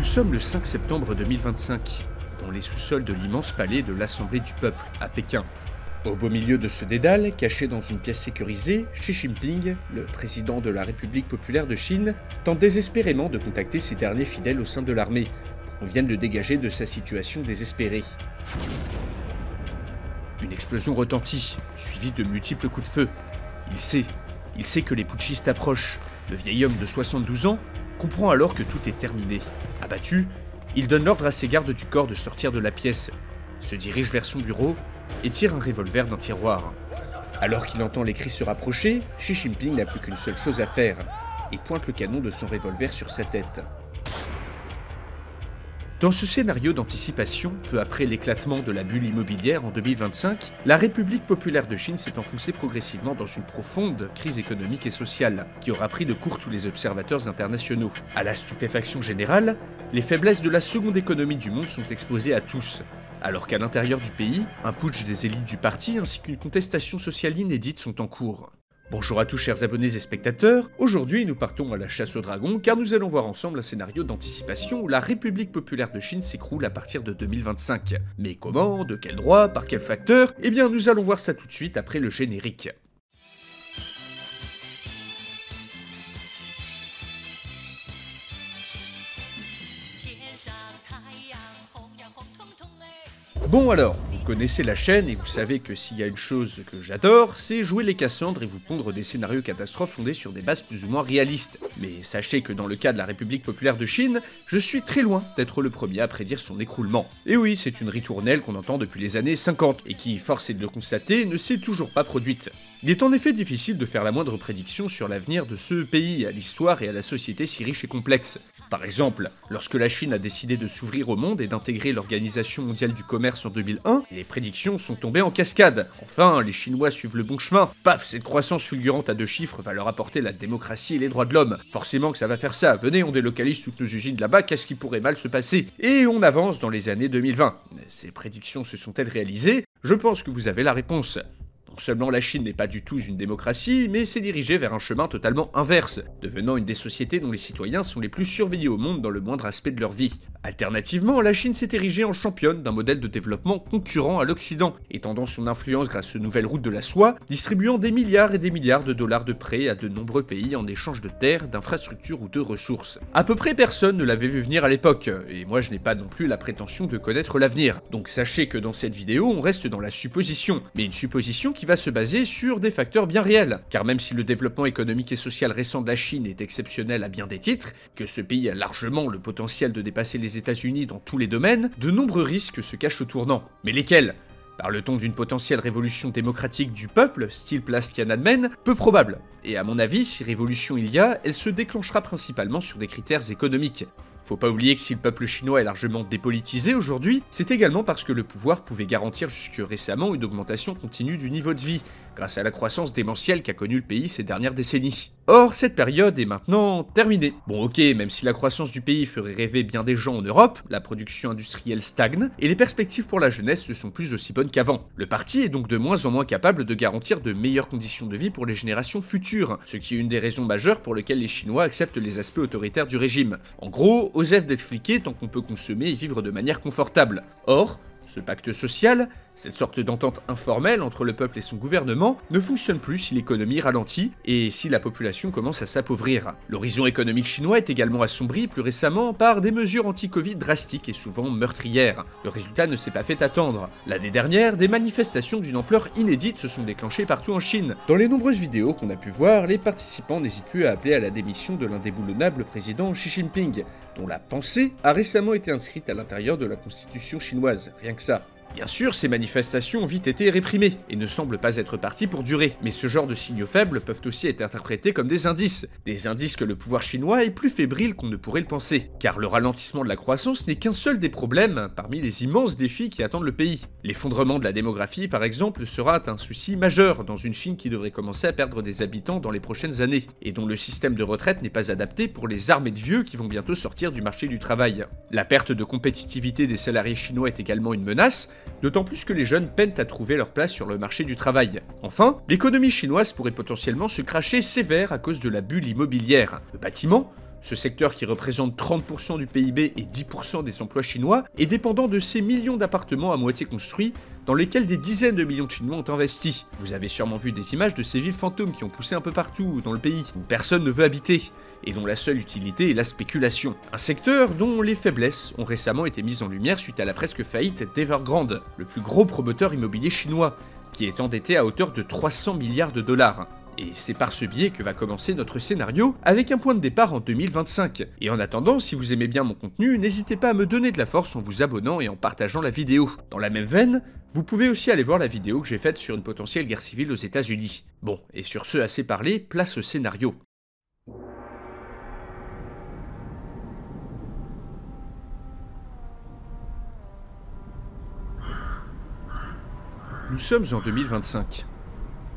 sommes le 5 septembre 2025, dans les sous-sols de l'immense palais de l'Assemblée du peuple, à Pékin. Au beau milieu de ce dédale, caché dans une pièce sécurisée, Xi Jinping, le président de la République populaire de Chine, tente désespérément de contacter ses derniers fidèles au sein de l'armée, pour qu'on vienne le dégager de sa situation désespérée. Une explosion retentit, suivie de multiples coups de feu. Il sait que les putschistes approchent. Le vieil homme de 72 ans comprend alors que tout est terminé. Abattu, il donne l'ordre à ses gardes du corps de sortir de la pièce, se dirige vers son bureau et tire un revolver d'un tiroir. Alors qu'il entend les cris se rapprocher, Xi Jinping n'a plus qu'une seule chose à faire, et pointe le canon de son revolver sur sa tête. Dans ce scénario d'anticipation, peu après l'éclatement de la bulle immobilière en 2025, la République populaire de Chine s'est enfoncée progressivement dans une profonde crise économique et sociale, qui aura pris de court tous les observateurs internationaux. À la stupéfaction générale, les faiblesses de la seconde économie du monde sont exposées à tous, alors qu'à l'intérieur du pays, un putsch des élites du parti ainsi qu'une contestation sociale inédite sont en cours. Bonjour à tous chers abonnés et spectateurs, aujourd'hui nous partons à la chasse aux dragons car nous allons voir ensemble un scénario d'anticipation où la République populaire de Chine s'écroule à partir de 2025. Mais comment, de quel droit, par quel facteur? Eh bien nous allons voir ça tout de suite après le générique. Bon alors, vous connaissez la chaîne et vous savez que s'il y a une chose que j'adore, c'est jouer les Cassandres et vous pondre des scénarios catastrophes fondés sur des bases plus ou moins réalistes. Mais sachez que dans le cas de la République populaire de Chine, je suis très loin d'être le premier à prédire son écroulement. Et oui, c'est une ritournelle qu'on entend depuis les années 50 et qui, force est de le constater, ne s'est toujours pas produite. Il est en effet difficile de faire la moindre prédiction sur l'avenir de ce pays, à l'histoire et à la société si riche et complexe. Par exemple, lorsque la Chine a décidé de s'ouvrir au monde et d'intégrer l'Organisation mondiale du commerce en 2001, les prédictions sont tombées en cascade. Enfin, les Chinois suivent le bon chemin. Paf, cette croissance fulgurante à 2 chiffres va leur apporter la démocratie et les droits de l'homme. Forcément que ça va faire ça. Venez, on délocalise toutes nos usines là-bas, qu'est-ce qui pourrait mal se passer? Et on avance dans les années 2020. Ces prédictions se sont-elles réalisées? Je pense que vous avez la réponse. Non seulement la Chine n'est pas du tout une démocratie, mais s'est dirigée vers un chemin totalement inverse, devenant une des sociétés dont les citoyens sont les plus surveillés au monde dans le moindre aspect de leur vie. Alternativement, la Chine s'est érigée en championne d'un modèle de développement concurrent à l'Occident, étendant son influence grâce aux nouvelles routes de la soie, distribuant des milliards et des milliards de dollars de prêts à de nombreux pays en échange de terres, d'infrastructures ou de ressources. À peu près personne ne l'avait vu venir à l'époque, et moi je n'ai pas non plus la prétention de connaître l'avenir. Donc sachez que dans cette vidéo, on reste dans la supposition, mais une supposition qui va se baser sur des facteurs bien réels. Car même si le développement économique et social récent de la Chine est exceptionnel à bien des titres, que ce pays a largement le potentiel de dépasser les États-Unis dans tous les domaines, de nombreux risques se cachent au tournant. Mais lesquels? Parle-t-on d'une potentielle révolution démocratique du peuple, style place Tiananmen? Peu probable. Et à mon avis, si révolution il y a, elle se déclenchera principalement sur des critères économiques. Faut pas oublier que si le peuple chinois est largement dépolitisé aujourd'hui, c'est également parce que le pouvoir pouvait garantir jusque récemment une augmentation continue du niveau de vie, grâce à la croissance démentielle qu'a connue le pays ces dernières décennies. Or, cette période est maintenant terminée. Bon ok, même si la croissance du pays ferait rêver bien des gens en Europe, la production industrielle stagne, et les perspectives pour la jeunesse ne sont plus aussi bonnes qu'avant. Le parti est donc de moins en moins capable de garantir de meilleures conditions de vie pour les générations futures, ce qui est une des raisons majeures pour lesquelles les Chinois acceptent les aspects autoritaires du régime. En gros, osef d'être fliqué tant qu'on peut consommer et vivre de manière confortable. Or, ce pacte social, cette sorte d'entente informelle entre le peuple et son gouvernement, ne fonctionne plus si l'économie ralentit et si la population commence à s'appauvrir. L'horizon économique chinois est également assombri plus récemment par des mesures anti-Covid drastiques et souvent meurtrières. Le résultat ne s'est pas fait attendre. L'année dernière, des manifestations d'une ampleur inédite se sont déclenchées partout en Chine. Dans les nombreuses vidéos qu'on a pu voir, les participants n'hésitent plus à appeler à la démission de l'indéboulonnable président Xi Jinping, dont la pensée a récemment été inscrite à l'intérieur de la constitution chinoise, rien que ça. Bien sûr, ces manifestations ont vite été réprimées, et ne semblent pas être parties pour durer, mais ce genre de signaux faibles peuvent aussi être interprétés comme des indices que le pouvoir chinois est plus fébrile qu'on ne pourrait le penser, car le ralentissement de la croissance n'est qu'un seul des problèmes parmi les immenses défis qui attendent le pays. L'effondrement de la démographie, par exemple, sera un souci majeur dans une Chine qui devrait commencer à perdre des habitants dans les prochaines années, et dont le système de retraite n'est pas adapté pour les armées de vieux qui vont bientôt sortir du marché du travail. La perte de compétitivité des salariés chinois est également une menace, d'autant plus que les jeunes peinent à trouver leur place sur le marché du travail. Enfin, l'économie chinoise pourrait potentiellement se cracher sévère à cause de la bulle immobilière. Le bâtiment, Ce secteur qui représente 30% du PIB et 10% des emplois chinois est dépendant de ces millions d'appartements à moitié construits dans lesquels des dizaines de millions de Chinois ont investi. Vous avez sûrement vu des images de ces villes fantômes qui ont poussé un peu partout dans le pays, où personne ne veut habiter, et dont la seule utilité est la spéculation. Un secteur dont les faiblesses ont récemment été mises en lumière suite à la presque faillite d'Evergrande, le plus gros promoteur immobilier chinois, qui est endetté à hauteur de 300 milliards de dollars. Et c'est par ce biais que va commencer notre scénario, avec un point de départ en 2025. Et en attendant, si vous aimez bien mon contenu, n'hésitez pas à me donner de la force en vous abonnant et en partageant la vidéo. Dans la même veine, vous pouvez aussi aller voir la vidéo que j'ai faite sur une potentielle guerre civile aux États-Unis. Bon, et sur ce, assez parlé, place au scénario. Nous sommes en 2025.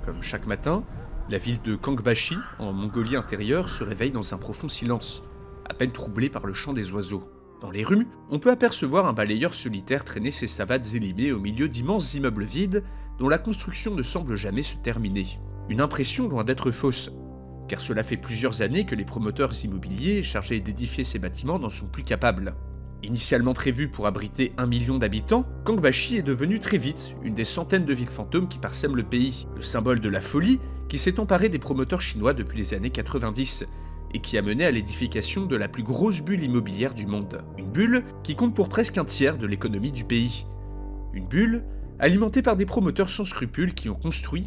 Comme chaque matin, la ville de Kangbashi, en Mongolie intérieure, se réveille dans un profond silence, à peine troublé par le chant des oiseaux. Dans les rues, on peut apercevoir un balayeur solitaire traîner ses savates élimées au milieu d'immenses immeubles vides dont la construction ne semble jamais se terminer. Une impression loin d'être fausse, car cela fait plusieurs années que les promoteurs immobiliers chargés d'édifier ces bâtiments n'en sont plus capables. Initialement prévu pour abriter 1 million d'habitants, Kangbashi est devenu très vite une des centaines de villes fantômes qui parsèment le pays, le symbole de la folie qui s'est emparé des promoteurs chinois depuis les années 90 et qui a mené à l'édification de la plus grosse bulle immobilière du monde. Une bulle qui compte pour presque un tiers de l'économie du pays. Une bulle alimentée par des promoteurs sans scrupules qui ont construit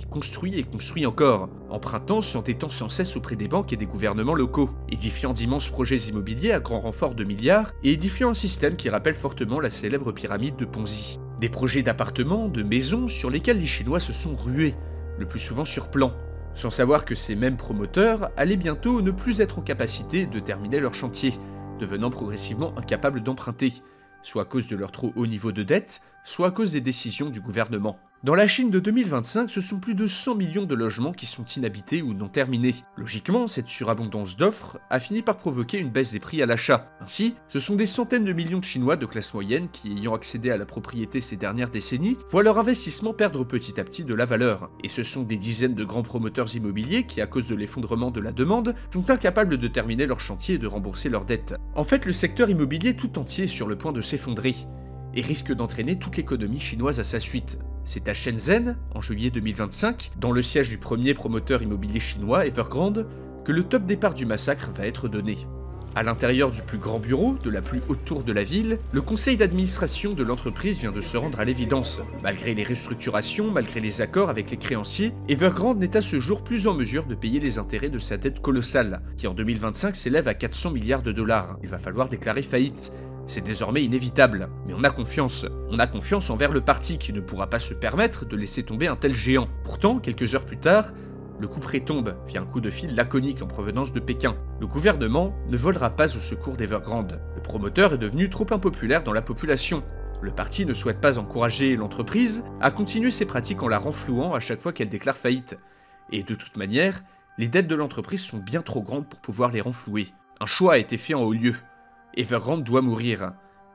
et construit encore, empruntant, s'entêtant sans cesse auprès des banques et des gouvernements locaux, édifiant d'immenses projets immobiliers à grand renfort de milliards et édifiant un système qui rappelle fortement la célèbre pyramide de Ponzi. Des projets d'appartements, de maisons sur lesquels les Chinois se sont rués, le plus souvent sur plan, sans savoir que ces mêmes promoteurs allaient bientôt ne plus être en capacité de terminer leur chantier, devenant progressivement incapables d'emprunter, soit à cause de leur trop haut niveau de dette, soit à cause des décisions du gouvernement. Dans la Chine de 2025, ce sont plus de 100 millions de logements qui sont inhabités ou non terminés. Logiquement, cette surabondance d'offres a fini par provoquer une baisse des prix à l'achat. Ainsi, ce sont des centaines de millions de Chinois de classe moyenne qui, ayant accédé à la propriété ces dernières décennies, voient leur investissement perdre petit à petit de la valeur. Et ce sont des dizaines de grands promoteurs immobiliers qui, à cause de l'effondrement de la demande, sont incapables de terminer leur chantier et de rembourser leurs dettes. En fait, le secteur immobilier tout entier est sur le point de s'effondrer et risque d'entraîner toute l'économie chinoise à sa suite. C'est à Shenzhen, en juillet 2025, dans le siège du premier promoteur immobilier chinois, Evergrande, que le top départ du massacre va être donné. À l'intérieur du plus grand bureau, de la plus haute tour de la ville, le conseil d'administration de l'entreprise vient de se rendre à l'évidence. Malgré les restructurations, malgré les accords avec les créanciers, Evergrande n'est à ce jour plus en mesure de payer les intérêts de sa dette colossale, qui en 2025 s'élève à 400 milliards de dollars. Il va falloir déclarer faillite. C'est désormais inévitable, mais on a confiance. On a confiance envers le parti qui ne pourra pas se permettre de laisser tomber un tel géant. Pourtant, quelques heures plus tard, le couperet tombe via un coup de fil laconique en provenance de Pékin. Le gouvernement ne volera pas au secours d'Evergrande. Le promoteur est devenu trop impopulaire dans la population. Le parti ne souhaite pas encourager l'entreprise à continuer ses pratiques en la renflouant à chaque fois qu'elle déclare faillite. Et de toute manière, les dettes de l'entreprise sont bien trop grandes pour pouvoir les renflouer. Un choix a été fait en haut lieu. Evergrande doit mourir.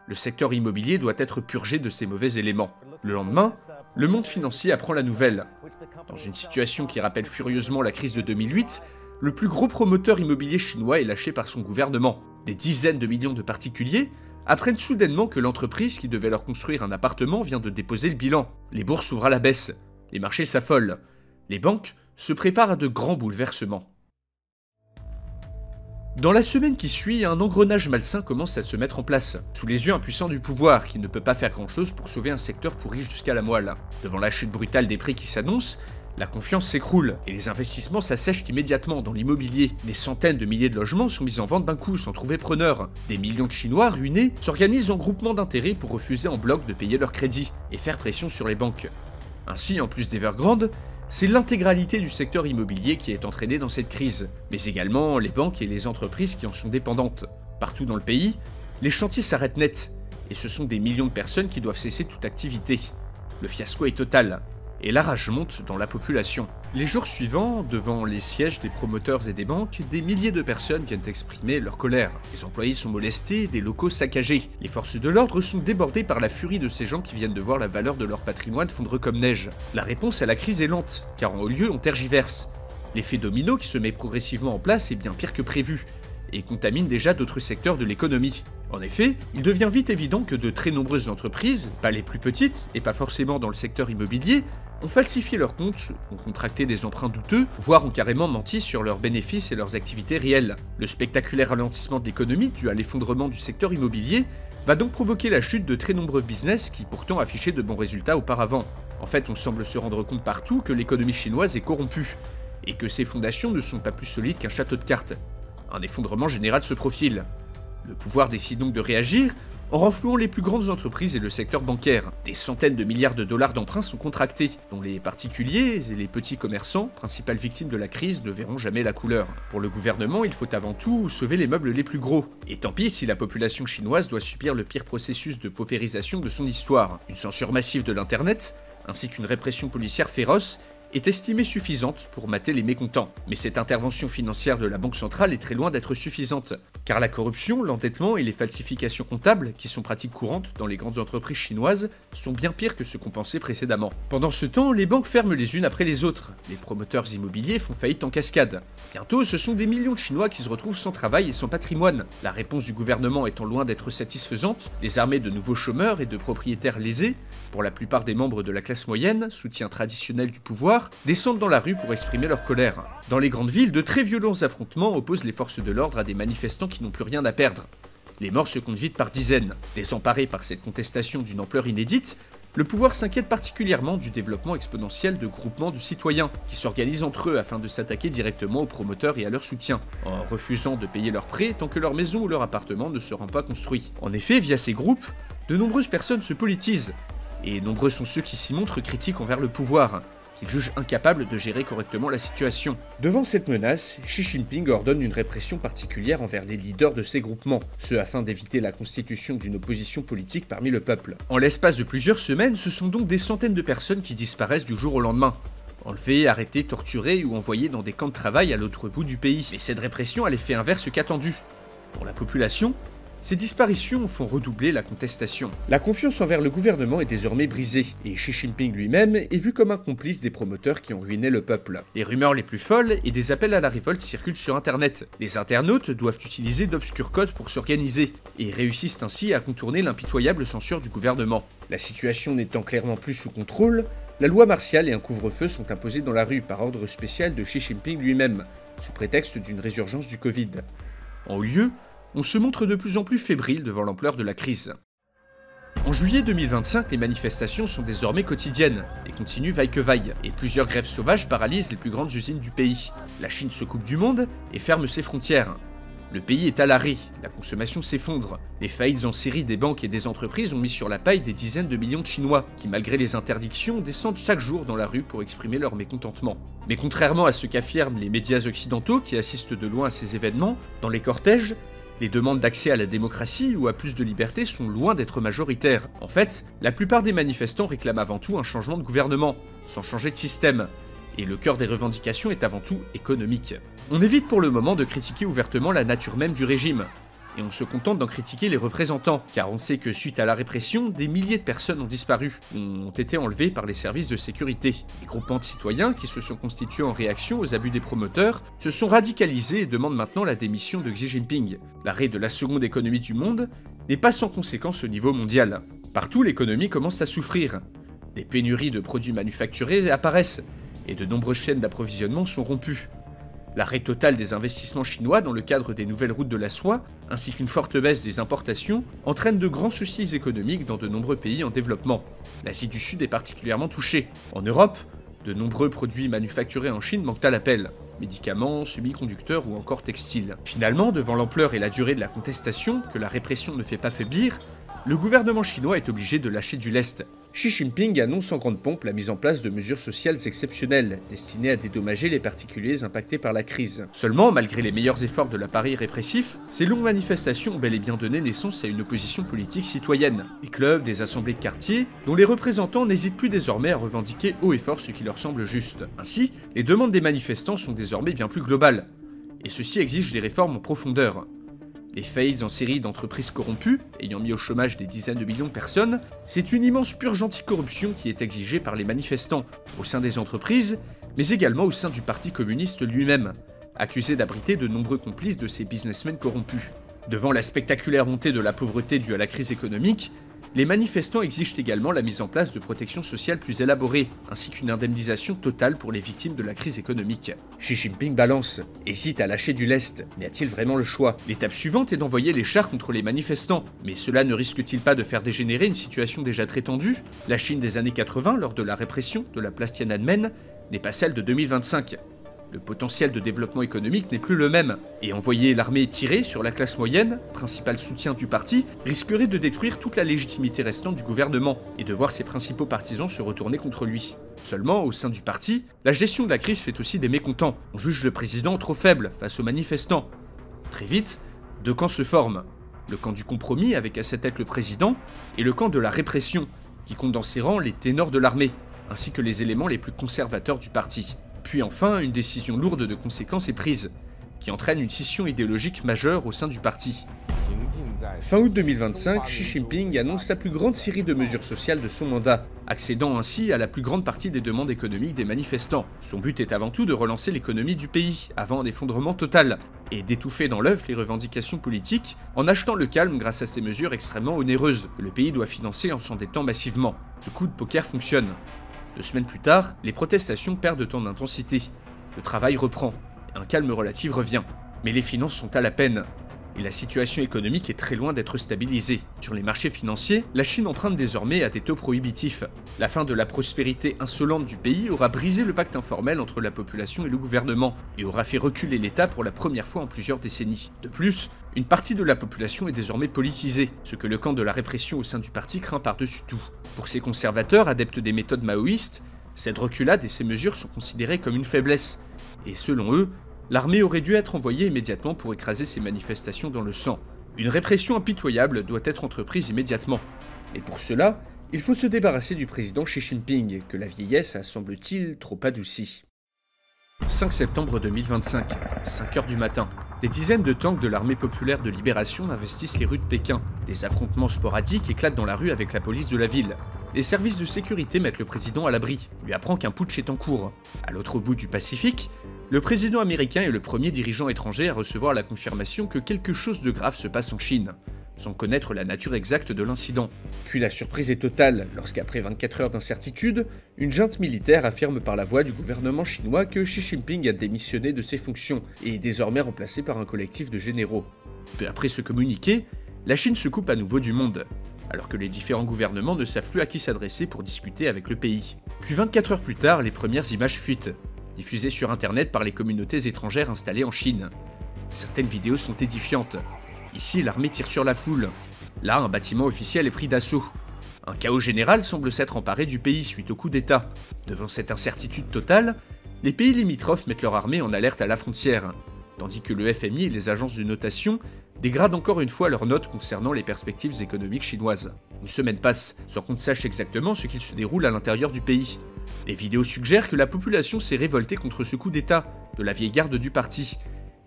Le secteur immobilier doit être purgé de ces mauvais éléments. Le lendemain, le monde financier apprend la nouvelle. Dans une situation qui rappelle furieusement la crise de 2008, le plus gros promoteur immobilier chinois est lâché par son gouvernement. Des dizaines de millions de particuliers apprennent soudainement que l'entreprise qui devait leur construire un appartement vient de déposer le bilan. Les bourses s'ouvrent à la baisse, les marchés s'affolent, les banques se préparent à de grands bouleversements. Dans la semaine qui suit, un engrenage malsain commence à se mettre en place, sous les yeux impuissants du pouvoir, qui ne peut pas faire grand-chose pour sauver un secteur pourri jusqu'à la moelle. Devant la chute brutale des prix qui s'annonce, la confiance s'écroule, et les investissements s'assèchent immédiatement dans l'immobilier. Des centaines de milliers de logements sont mis en vente d'un coup sans trouver preneur. Des millions de Chinois ruinés s'organisent en groupements d'intérêt pour refuser en bloc de payer leur crédit, et faire pression sur les banques. Ainsi, en plus d'Evergrande, c'est l'intégralité du secteur immobilier qui est entraînée dans cette crise, mais également les banques et les entreprises qui en sont dépendantes. Partout dans le pays, les chantiers s'arrêtent net, et ce sont des millions de personnes qui doivent cesser toute activité. Le fiasco est total, et la rage monte dans la population. Les jours suivants, devant les sièges des promoteurs et des banques, des milliers de personnes viennent exprimer leur colère. Les employés sont molestés, des locaux saccagés. Les forces de l'ordre sont débordées par la furie de ces gens qui viennent de voir la valeur de leur patrimoine fondre comme neige. La réponse à la crise est lente, car en haut lieu on tergiverse. L'effet domino qui se met progressivement en place est bien pire que prévu, et contamine déjà d'autres secteurs de l'économie. En effet, il devient vite évident que de très nombreuses entreprises, pas les plus petites, et pas forcément dans le secteur immobilier, ont falsifié leurs comptes, ont contracté des emprunts douteux, voire ont carrément menti sur leurs bénéfices et leurs activités réelles. Le spectaculaire ralentissement de l'économie dû à l'effondrement du secteur immobilier va donc provoquer la chute de très nombreux business qui pourtant affichaient de bons résultats auparavant. En fait, on semble se rendre compte partout que l'économie chinoise est corrompue, et que ses fondations ne sont pas plus solides qu'un château de cartes. Un effondrement général se profile. Le pouvoir décide donc de réagir en renflouant les plus grandes entreprises et le secteur bancaire. Des centaines de milliards de dollars d'emprunts sont contractés, dont les particuliers et les petits commerçants, principales victimes de la crise, ne verront jamais la couleur. Pour le gouvernement, il faut avant tout sauver les meubles les plus gros. Et tant pis si la population chinoise doit subir le pire processus de paupérisation de son histoire. Une censure massive de l'internet, ainsi qu'une répression policière féroce, est estimée suffisante pour mater les mécontents. Mais cette intervention financière de la Banque centrale est très loin d'être suffisante, car la corruption, l'endettement et les falsifications comptables, qui sont pratiques courantes dans les grandes entreprises chinoises, sont bien pires que ce qu'on pensait précédemment. Pendant ce temps, les banques ferment les unes après les autres, les promoteurs immobiliers font faillite en cascade. Bientôt, ce sont des millions de Chinois qui se retrouvent sans travail et sans patrimoine. La réponse du gouvernement étant loin d'être satisfaisante, les armées de nouveaux chômeurs et de propriétaires lésés, pour la plupart des membres de la classe moyenne, soutien traditionnel du pouvoir, descendent dans la rue pour exprimer leur colère. Dans les grandes villes, de très violents affrontements opposent les forces de l'ordre à des manifestants qui n'ont plus rien à perdre. Les morts se comptent vite par dizaines. Désemparé par cette contestation d'une ampleur inédite, le pouvoir s'inquiète particulièrement du développement exponentiel de groupements de citoyens, qui s'organisent entre eux afin de s'attaquer directement aux promoteurs et à leur soutien, en refusant de payer leurs prêts tant que leur maison ou leur appartement ne seront pas construits. En effet, via ces groupes, de nombreuses personnes se politisent, et nombreux sont ceux qui s'y montrent critiques envers le pouvoir, qu'ils jugent incapables de gérer correctement la situation. Devant cette menace, Xi Jinping ordonne une répression particulière envers les leaders de ces groupements, ce afin d'éviter la constitution d'une opposition politique parmi le peuple. En l'espace de plusieurs semaines, ce sont donc des centaines de personnes qui disparaissent du jour au lendemain. Enlevés, arrêtés, torturés ou envoyés dans des camps de travail à l'autre bout du pays. Mais cette répression a l'effet inverse qu'attendu. Pour la population, ces disparitions font redoubler la contestation. La confiance envers le gouvernement est désormais brisée, et Xi Jinping lui-même est vu comme un complice des promoteurs qui ont ruiné le peuple. Les rumeurs les plus folles et des appels à la révolte circulent sur internet. Les internautes doivent utiliser d'obscurs codes pour s'organiser, et réussissent ainsi à contourner l'impitoyable censure du gouvernement. La situation n'étant clairement plus sous contrôle, la loi martiale et un couvre-feu sont imposés dans la rue par ordre spécial de Xi Jinping lui-même, sous prétexte d'une résurgence du Covid. En haut lieu, on se montre de plus en plus fébrile devant l'ampleur de la crise. En juillet 2025, les manifestations sont désormais quotidiennes, et continuent vaille que vaille, et plusieurs grèves sauvages paralysent les plus grandes usines du pays. La Chine se coupe du monde et ferme ses frontières. Le pays est à l'arrêt, la consommation s'effondre. Les faillites en série des banques et des entreprises ont mis sur la paille des dizaines de millions de Chinois, qui malgré les interdictions descendent chaque jour dans la rue pour exprimer leur mécontentement. Mais contrairement à ce qu'affirment les médias occidentaux qui assistent de loin à ces événements, dans les cortèges, les demandes d'accès à la démocratie ou à plus de liberté sont loin d'être majoritaires. En fait, la plupart des manifestants réclament avant tout un changement de gouvernement, sans changer de système. Et le cœur des revendications est avant tout économique. On évite pour le moment de critiquer ouvertement la nature même du régime, et on se contente d'en critiquer les représentants, car on sait que suite à la répression, des milliers de personnes ont disparu, ou ont été enlevées par les services de sécurité. Les groupements de citoyens, qui se sont constitués en réaction aux abus des promoteurs, se sont radicalisés et demandent maintenant la démission de Xi Jinping. L'arrêt de la seconde économie du monde n'est pas sans conséquence au niveau mondial. Partout, l'économie commence à souffrir. Des pénuries de produits manufacturés apparaissent, et de nombreuses chaînes d'approvisionnement sont rompues. L'arrêt total des investissements chinois dans le cadre des nouvelles routes de la soie, ainsi qu'une forte baisse des importations, entraînent de grands soucis économiques dans de nombreux pays en développement. L'Asie du Sud est particulièrement touchée. En Europe, de nombreux produits manufacturés en Chine manquent à l'appel. Médicaments, semi-conducteurs ou encore textiles. Finalement, devant l'ampleur et la durée de la contestation, que la répression ne fait pas faiblir, le gouvernement chinois est obligé de lâcher du lest. Xi Jinping annonce en grande pompe la mise en place de mesures sociales exceptionnelles, destinées à dédommager les particuliers impactés par la crise. Seulement, malgré les meilleurs efforts de l'appareil répressif, ces longues manifestations ont bel et bien donné naissance à une opposition politique citoyenne. Des clubs, des assemblées de quartier, dont les représentants n'hésitent plus désormais à revendiquer haut et fort ce qui leur semble juste. Ainsi, les demandes des manifestants sont désormais bien plus globales, et ceci exige des réformes en profondeur. Les faillites en série d'entreprises corrompues, ayant mis au chômage des dizaines de millions de personnes, c'est une immense purge anticorruption qui est exigée par les manifestants, au sein des entreprises, mais également au sein du Parti communiste lui-même, accusé d'abriter de nombreux complices de ces businessmen corrompus. Devant la spectaculaire montée de la pauvreté due à la crise économique, les manifestants exigent également la mise en place de protections sociales plus élaborées, ainsi qu'une indemnisation totale pour les victimes de la crise économique. Xi Jinping balance, hésite à lâcher du lest, mais a-t-il vraiment le choix? L'étape suivante est d'envoyer les chars contre les manifestants, mais cela ne risque-t-il pas de faire dégénérer une situation déjà très tendue? La Chine des années 80, lors de la répression de la place Tiananmen, n'est pas celle de 2025. Le potentiel de développement économique n'est plus le même, et envoyer l'armée tirer sur la classe moyenne, principal soutien du parti, risquerait de détruire toute la légitimité restante du gouvernement, et de voir ses principaux partisans se retourner contre lui. Seulement, au sein du parti, la gestion de la crise fait aussi des mécontents. On juge le président trop faible face aux manifestants. Très vite, deux camps se forment. Le camp du compromis, avec à sa tête le président, et le camp de la répression, qui compte dans ses rangs les ténors de l'armée, ainsi que les éléments les plus conservateurs du parti. Puis enfin, une décision lourde de conséquences est prise, qui entraîne une scission idéologique majeure au sein du parti. Fin août 2025, Xi Jinping annonce la plus grande série de mesures sociales de son mandat, accédant ainsi à la plus grande partie des demandes économiques des manifestants. Son but est avant tout de relancer l'économie du pays, avant un effondrement total, et d'étouffer dans l'œuf les revendications politiques en achetant le calme grâce à ces mesures extrêmement onéreuses que le pays doit financer en s'endettant massivement. Ce coup de poker fonctionne. 2 semaines plus tard, les protestations perdent en intensité. Le travail reprend, et un calme relatif revient. Mais les finances sont à la peine, et la situation économique est très loin d'être stabilisée. Sur les marchés financiers, la Chine emprunte désormais à des taux prohibitifs. La fin de la prospérité insolente du pays aura brisé le pacte informel entre la population et le gouvernement, et aura fait reculer l'État pour la première fois en plusieurs décennies. De plus, une partie de la population est désormais politisée, ce que le camp de la répression au sein du parti craint par-dessus tout. Pour ces conservateurs, adeptes des méthodes maoïstes, cette reculade et ces mesures sont considérées comme une faiblesse, et selon eux, l'armée aurait dû être envoyée immédiatement pour écraser ces manifestations dans le sang. Une répression impitoyable doit être entreprise immédiatement, et pour cela, il faut se débarrasser du président Xi Jinping, que la vieillesse a, semble-t-il, trop adouci. 5 septembre 2025, 5 heures du matin. Des dizaines de tanks de l'armée populaire de libération investissent les rues de Pékin. Des affrontements sporadiques éclatent dans la rue avec la police de la ville. Les services de sécurité mettent le président à l'abri, lui apprend qu'un putsch est en cours. À l'autre bout du Pacifique, le président américain est le premier dirigeant étranger à recevoir la confirmation que quelque chose de grave se passe en Chine, sans connaître la nature exacte de l'incident. Puis la surprise est totale lorsqu'après 24 heures d'incertitude, une junte militaire affirme par la voix du gouvernement chinois que Xi Jinping a démissionné de ses fonctions et est désormais remplacé par un collectif de généraux. Peu après ce communiqué, la Chine se coupe à nouveau du monde, alors que les différents gouvernements ne savent plus à qui s'adresser pour discuter avec le pays. Puis 24 heures plus tard, les premières images fuitent, diffusées sur internet par les communautés étrangères installées en Chine. Certaines vidéos sont édifiantes. Ici, l'armée tire sur la foule. Là, un bâtiment officiel est pris d'assaut. Un chaos général semble s'être emparé du pays suite au coup d'État. Devant cette incertitude totale, les pays limitrophes mettent leur armée en alerte à la frontière, tandis que le FMI et les agences de notation dégradent encore une fois leurs notes concernant les perspectives économiques chinoises. Une semaine passe, sans qu'on ne sache exactement ce qu'il se déroule à l'intérieur du pays. Les vidéos suggèrent que la population s'est révoltée contre ce coup d'État de la vieille garde du parti,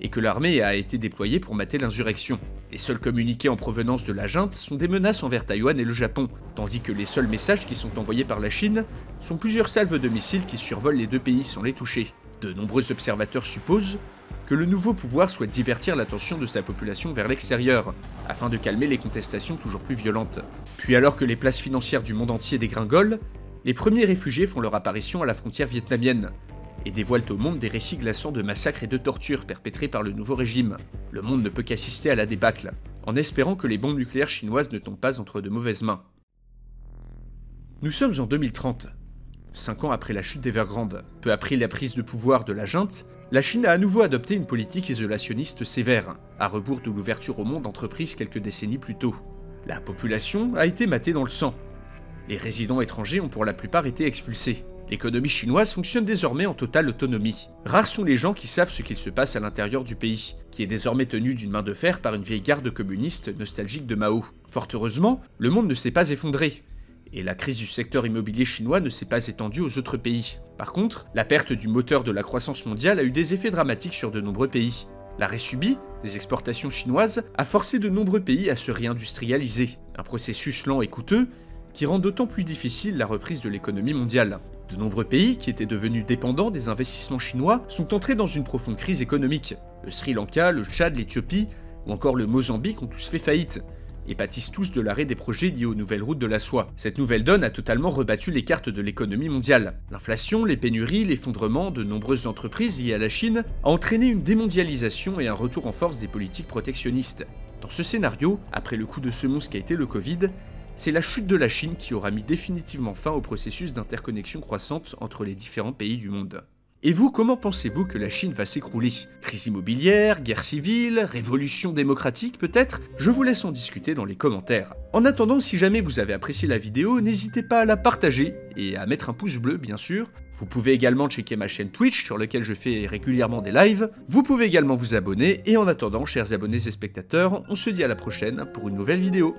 et que l'armée a été déployée pour mater l'insurrection. Les seuls communiqués en provenance de la junte sont des menaces envers Taïwan et le Japon, tandis que les seuls messages qui sont envoyés par la Chine sont plusieurs salves de missiles qui survolent les deux pays sans les toucher. De nombreux observateurs supposent que le nouveau pouvoir souhaite divertir l'attention de sa population vers l'extérieur, afin de calmer les contestations toujours plus violentes. Puis alors que les places financières du monde entier dégringolent, les premiers réfugiés font leur apparition à la frontière vietnamienne, et dévoilent au monde des récits glaçants de massacres et de tortures perpétrés par le nouveau régime. Le monde ne peut qu'assister à la débâcle, en espérant que les bombes nucléaires chinoises ne tombent pas entre de mauvaises mains. Nous sommes en 2030, 5 ans après la chute d'Evergrande. Peu après la prise de pouvoir de la junte, la Chine a à nouveau adopté une politique isolationniste sévère, à rebours de l'ouverture au monde entreprise quelques décennies plus tôt. La population a été matée dans le sang. Les résidents étrangers ont pour la plupart été expulsés. L'économie chinoise fonctionne désormais en totale autonomie. Rares sont les gens qui savent ce qu'il se passe à l'intérieur du pays, qui est désormais tenu d'une main de fer par une vieille garde communiste nostalgique de Mao. Fort heureusement, le monde ne s'est pas effondré, et la crise du secteur immobilier chinois ne s'est pas étendue aux autres pays. Par contre, la perte du moteur de la croissance mondiale a eu des effets dramatiques sur de nombreux pays. L'arrêt subi des exportations chinoises a forcé de nombreux pays à se réindustrialiser, un processus lent et coûteux qui rend d'autant plus difficile la reprise de l'économie mondiale. De nombreux pays, qui étaient devenus dépendants des investissements chinois, sont entrés dans une profonde crise économique. Le Sri Lanka, le Tchad, l'Éthiopie ou encore le Mozambique ont tous fait faillite, et pâtissent tous de l'arrêt des projets liés aux nouvelles routes de la soie. Cette nouvelle donne a totalement rebattu les cartes de l'économie mondiale. L'inflation, les pénuries, l'effondrement de nombreuses entreprises liées à la Chine a entraîné une démondialisation et un retour en force des politiques protectionnistes. Dans ce scénario, après le coup de semonce qui a été le Covid, c'est la chute de la Chine qui aura mis définitivement fin au processus d'interconnexion croissante entre les différents pays du monde. Et vous, comment pensez-vous que la Chine va s'écrouler? Crise immobilière, guerre civile, révolution démocratique peut-être? Je vous laisse en discuter dans les commentaires. En attendant, si jamais vous avez apprécié la vidéo, n'hésitez pas à la partager et à mettre un pouce bleu bien sûr. Vous pouvez également checker ma chaîne Twitch sur laquelle je fais régulièrement des lives. Vous pouvez également vous abonner et en attendant, chers abonnés et spectateurs, on se dit à la prochaine pour une nouvelle vidéo.